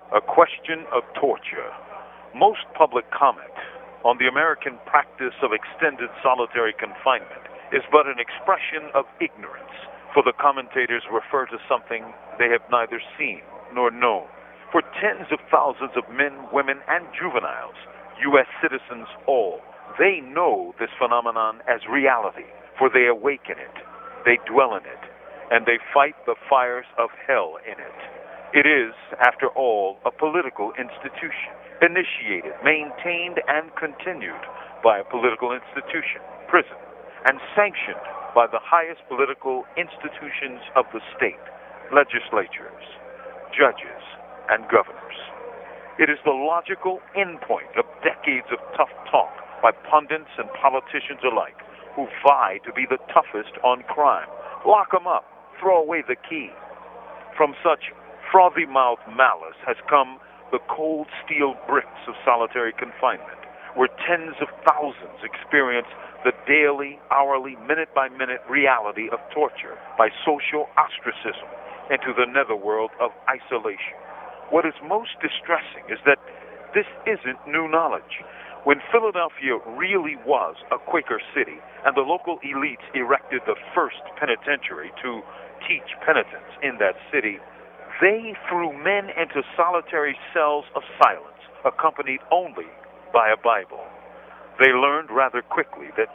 A question of torture. Most public comment on the American practice of extended solitary confinement is but an expression of ignorance, for the commentators refer to something they have neither seen nor known. For tens of thousands of men, women, and juveniles, U.S. citizens all, they know this phenomenon as reality, for they awaken it, they dwell in it, and they fight the fires of hell in it. It is, after all, a political institution, initiated, maintained, and continued by a political institution, prison, and sanctioned by the highest political institutions of the state, legislatures, judges, and governors. It is the logical endpoint of decades of tough talk by pundits and politicians alike who vie to be the toughest on crime. Lock 'em up, throw away the key. From such frothy-mouthed malice has come the cold steel bricks of solitary confinement, where tens of thousands experience the daily, hourly, minute-by-minute reality of torture by social ostracism into the netherworld of isolation. What is most distressing is that this isn't new knowledge. When Philadelphia really was a Quaker city and the local elites erected the first penitentiary to teach penitence in that city, they threw men into solitary cells of silence, accompanied only by a Bible. They learned rather quickly that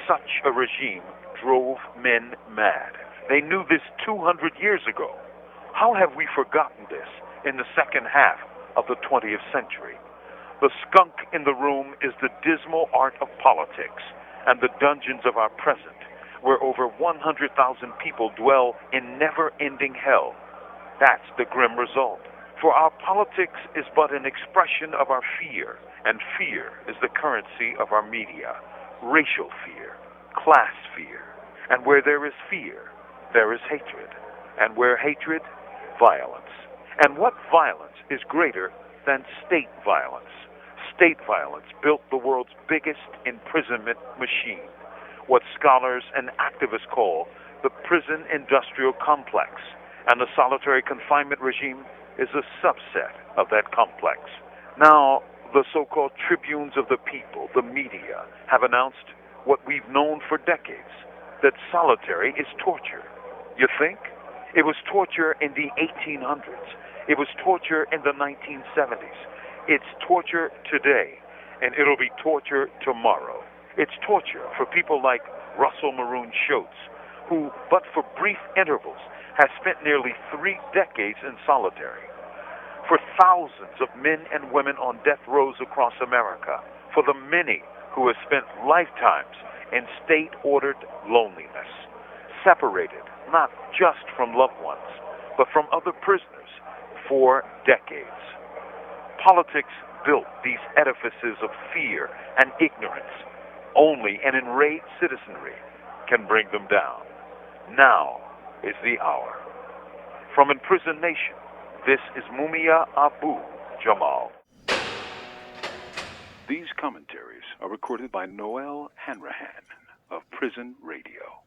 such a regime drove men mad. They knew this 200 years ago. How have we forgotten this in the second half of the 20th century? The skunk in the room is the dismal art of politics and the dungeons of our present, where over 100,000 people dwell in never-ending hell. That's the grim result. For our politics is but an expression of our fear, and fear is the currency of our media. Racial fear, class fear. And where there is fear, there is hatred. And where hatred, violence. And what violence is greater than state violence? State violence built the world's biggest imprisonment machine, what scholars and activists call the prison industrial complex, and the solitary confinement regime is a subset of that complex. Now, the so-called tribunes of the people, the media, have announced what we've known for decades, that solitary is torture. You think? It was torture in the 1800s. It was torture in the 1970s. It's torture today, and it'll be torture tomorrow. It's torture for people like Russell Maroon Shoatz, who, but for brief intervals, has spent nearly 3 decades in solitary. For thousands of men and women on death rows across America. For the many who have spent lifetimes in state-ordered loneliness. Separated, not just from loved ones, but from other prisoners for decades. Politics built these edifices of fear and ignorance. Only an enraged citizenry can bring them down. Now is the hour. From Imprisoned Nation, this is Mumia Abu Jamal. These commentaries are recorded by Noel Hanrahan of Prison Radio.